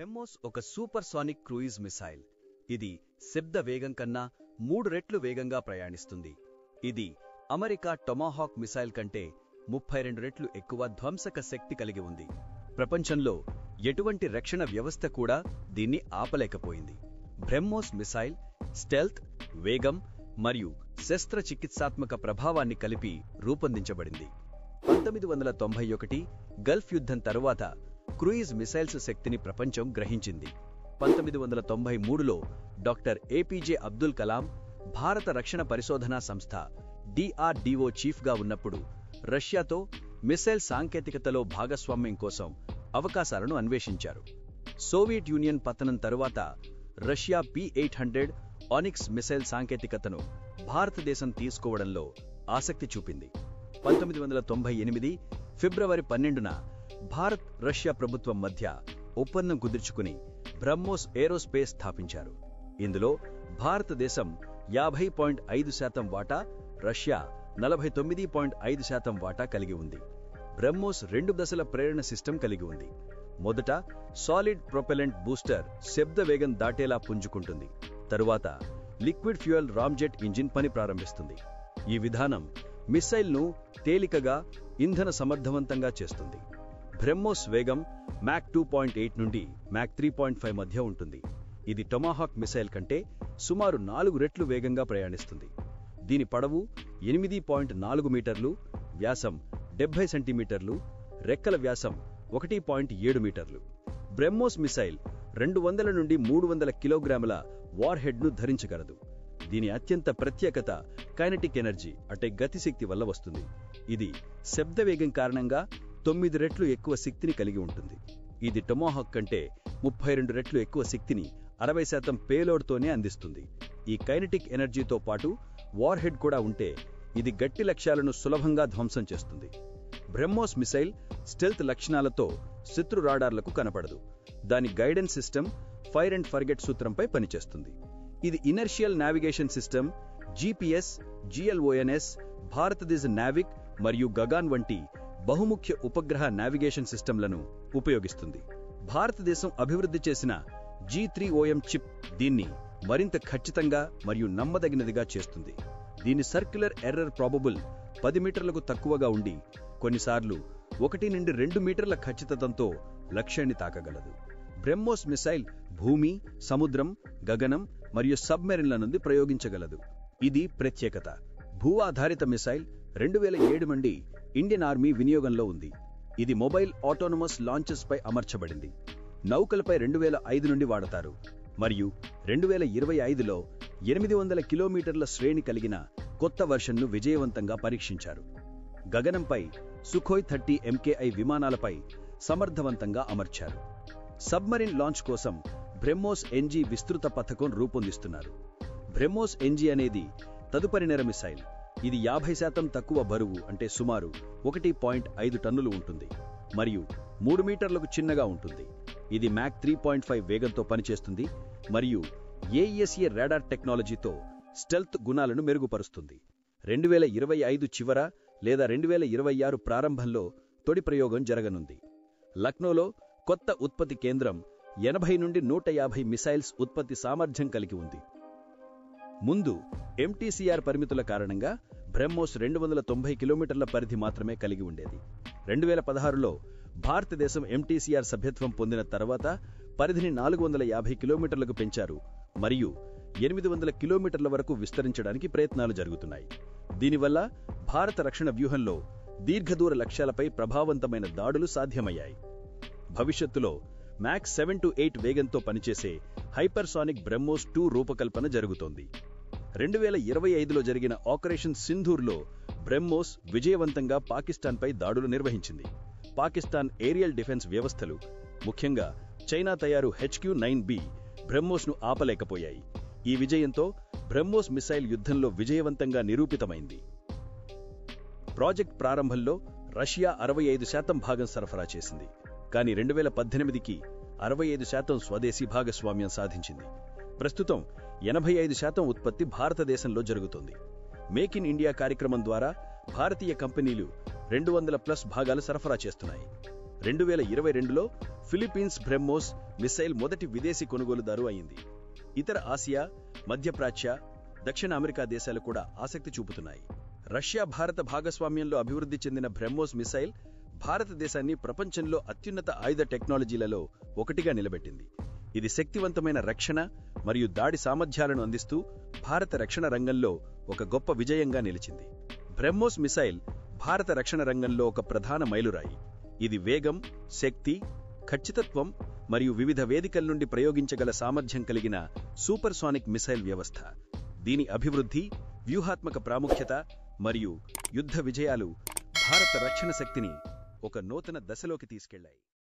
బ్రహ్మోస్ ఒక super sonic cruise missile. ఇది శబ్ద వేగం కన్నా 3 రెట్లు వేగంగా ప్రయాణిస్తుంది. ఇది అమెరికా టొమాహాక్ మిసైల్ కంటే 32 రెట్లు ఎక్కువ ధ్వంసక శక్తి కలిగి ఉంది. ప్రపంచంలో ఎటువంటి రక్షణ వ్యవస్థ కూడా దీన్ని ఆపలేకపోయింది. బ్రహ్మోస్ మిసైల్ స్టెల్త్, వేగం మరియు శస్త్రచికిత్సాత్మక ప్రభావాన్ని కలిపి రూపొందించబడింది. 1991 గల్ఫ్ యుద్ధం తరువాత క్రూయిజ్ మిసైల్స్ శక్తిని ప్రపంచం గ్రహించింది. 1993లో డాక్టర్ ఏపీజే అబ్దుల్ కలాం భారత రక్షణ పరిశోధనా సంస్థ DRDO చీఫ్గా ఉన్నప్పుడు రష్యాతో మిసైల్ సాంకేతికతలో భాగస్వామ్యం కోసం అవకాశాలను అన్వేషించారు. సోవియట్ యూనియన్ పతనం తరువాత రష్యా P-800 ఆనిక్స్ మిసైల్ సాంకేతికతను భారతదేశం తీసుకోవడంలో ఆసక్తి చూపింది. 1998 ఫిబ్రవరి 12న భారత్ రష్యా ప్రభుత్వం మధ్య ఒప్పందం కుదుర్చుకుని బ్రహ్మోస్ ఏరోస్పేస్ స్థాపించారు. ఇందులో భారతదేశం 50.5% వాటా, రష్యా 49.5% వాటా కలిగి ఉంది. బ్రహ్మోస్ 2 దశల ప్రేరణ సిస్టమ్ కలిగి ఉంది. మొదట సాలిడ్ ప్రొపెలెంట్ బూస్టర్ శబ్ద వేగం దాటేలా పుంజుకుంటుంది. తరువాత లిక్విడ్ ఫ్యూయల్ రామ్జెట్ ఇంజిన్ పని ప్రారంభిస్తుంది. ఈ విధానం మిసైల్ను తేలికగా, ఇంధన సమర్థవంతంగా చేస్తుంది. బ్రహ్మోస్ వేగం మాక్ 2.8 నుండి మాక్ 3.5 మధ్య ఉంటుంది. ఇది టొమాహాక్ మిసైల్ కంటే సుమారు 4 రెట్లు వేగంగా ప్రయాణిస్తుంది. దీని పొడవు 8.4 మీటర్లు, వ్యాసం 70 సెంటీమీటర్లు, రెక్కల వ్యాసం 1.7 మీటర్లు. బ్రహ్మోస్ మిసైల్ 200 నుండి 300 కిలోగ్రాముల వార్ హెడ్ను ధరించగలదు. దీని అత్యంత ప్రత్యేకత కైనెటిక్ ఎనర్జీ అంటే గతిశక్తి వల్ల వస్తుంది. ఇది శబ్ద వేగం కారణంగా 9 రెట్లు ఎక్కువ శక్తిని కలిగి ఉంటుంది. ఇది టొమాహాక్ కంటే 32 రెట్లు ఎక్కువ శక్తిని 60% పేలోడ్తోనే అందిస్తుంది. ఈ కైనెటిక్ ఎనర్జీతో పాటు వార్ హెడ్ కూడా ఉంటే ఇది గట్టి లక్ష్యాలను సులభంగా ధ్వంసం చేస్తుంది. బ్రహ్మోస్ మిసైల్ స్టెల్త్ లక్షణాలతో శత్రు రాడార్లకు కనపడదు. దాని guidance system fire and forget సూత్రంపై పనిచేస్తుంది. ఇది inertial navigation system, GPS, GLONASS, భారతదేశ నావిక్ మరియు గగన్ వంటి బహుముఖ్య ఉపగ్రహ నావిగేషన్ సిస్టంలను ఉపయోగిస్తుంది. భారతదేశం అభివృద్ధి చేసిన G3OM చిప్ దీన్ని మరింత ఖచ్చితంగా మరియు నమ్మదగినదిగా చేస్తుంది. దీని సర్క్యులర్ ఎర్రర్ ప్రాబబుల్ 10 మీటర్లకు తక్కువగా ఉండి కొన్నిసార్లు 1 నుండి 2 మీటర్ల ఖచ్చితత్వంతో లక్ష్యాన్ని తాకగలదు. బ్రహ్మోస్ మిసైల్ భూమి, సముద్రం, గగనం మరియు సబ్మెరిన్ల నుండి ప్రయోగించగలదు. ఇది ప్రత్యేకత. భూ ఆధారిత మిసైల్ 2007 నుండి ఇండియన్ ఆర్మీ వినియోగంలో ఉంది. ఇది మొబైల్ ఆటోనమస్ లాంచెస్ పై అమర్చబడింది. నౌకలపై 2005 నుండి వాడతారు మరియు 2025లో 800 కిలోమీటర్ల శ్రేణి కలిగిన కొత్త వర్షన్ను విజయవంతంగా పరీక్షించారు. గగనంపై సుఖోయ్ 30 MKI విమానాలపై సమర్థవంతంగా అమర్చారు. సబ్మరీన్ లాంచ్ కోసం బ్రహ్మోస్ NG విస్తృత పథకం రూపొందిస్తున్నారు. బ్రహ్మోస్ NG అనేది తదుపరి నెర మిసైల్. ఇది 50% తక్కువ బరువు అంటే సుమారు 1.5 టన్నులు ఉంటుంది మరియు 3 మీటర్లకు చిన్నగా ఉంటుంది. ఇది మాక్ 3.5 వేగంతో పనిచేస్తుంది మరియు AESA రాడార్ టెక్నాలజీతో స్టెల్త్ గుణాలను మెరుగుపరుస్తుంది. 2025 చివర లేదా 2026 ప్రారంభంలో తొలి ప్రయోగం జరగనుంది. లక్నోలో కొత్త ఉత్పత్తి కేంద్రం 80 నుండి 150 మిసైల్స్ ఉత్పత్తి సామర్థ్యం కలిగి ఉంది. ముందు MTCR పరిమితుల కారణంగా బ్రహ్మోస్ 290 కిలోమీటర్ల పరిధి మాత్రమే కలిగి ఉండేది. 2016లో భారతదేశం MTCR సభ్యత్వం పొందిన తర్వాత పరిధిని 450 కిలోమీటర్లకు పెంచారు మరియు 800 కిలోమీటర్ల వరకు విస్తరించడానికి ప్రయత్నాలు జరుగుతున్నాయి. దీనివల్ల భారత రక్షణ వ్యూహంలో దీర్ఘదూర లక్ష్యాలపై ప్రభావవంతమైన దాడులు సాధ్యమయ్యాయి. భవిష్యత్తులో మాక్ 7 to 8 వేగంతో పనిచేసే హైపర్సానిక్ బ్రహ్మోస్ 2 రూపకల్పన జరుగుతోంది. 2025లో జరిగిన ఆపరేషన్ సింధూర్లో బ్రహ్మోస్ విజయవంతంగా పాకిస్తాన్పై దాడులు నిర్వహించింది. పాకిస్తాన్ ఏరియల్ డిఫెన్స్ వ్యవస్థలు, ముఖ్యంగా చైనా తయారు HQ-9B బ్రహ్మోస్ను ఆపలేకపోయాయి. ఈ విజయంతో బ్రహ్మోస్ మిసైల్ యుద్ధంలో విజయవంతంగా నిరూపితమైంది. ప్రాజెక్ట్ ప్రారంభంలో రష్యా 65% భాగం సరఫరా చేసింది, కానీ 2018కి 65% స్వదేశీ భాగస్వామ్యం సాధించింది. ప్రస్తుతం 85% ఉత్పత్తి భారతదేశంలో జరుగుతోంది. మేక్ ఇన్ ఇండియా కార్యక్రమం ద్వారా భారతీయ కంపెనీలు 200+ భాగాలు సరఫరా చేస్తున్నాయి. 2022లో ఫిలిప్పీన్స్ బ్రహ్మోస్ మిసైల్ మొదటి విదేశీ కొనుగోలుదారు అయింది. ఇతర ఆసియా, మధ్యప్రాచ్య, దక్షిణ అమెరికా దేశాలు కూడా ఆసక్తి చూపుతున్నాయి. రష్యా భారత భాగస్వామ్యంలో అభివృద్ధి చెందిన బ్రహ్మోస్ మిసైల్ భారతదేశాన్ని ప్రపంచంలో అత్యున్నత ఆయుధ టెక్నాలజీలలో ఒకటిగా నిలబెట్టింది. ఇది శక్తివంతమైన రక్షణ మరియు దాడి సామర్థ్యాలను అందిస్తూ భారత రక్షణ రంగంలో ఒక గొప్ప విజయంగా నిలిచింది. బ్రహ్మోస్ మిసైల్ భారత రక్షణ రంగంలో ఒక ప్రధాన మైలురాయి. ఇది వేగం, శక్తి, ఖచ్చితత్వం మరియు వివిధ వేదికల నుండి ప్రయోగించగల సామర్థ్యం కలిగిన సూపర్సానిక్ మిసైల్ వ్యవస్థ. దీని అభివృద్ధి, వ్యూహాత్మక ప్రాముఖ్యత మరియు యుద్ధ విజయాలు భారత రక్షణ శక్తిని ఒక నూతన దశలోకి తీసుకెళ్లాయి.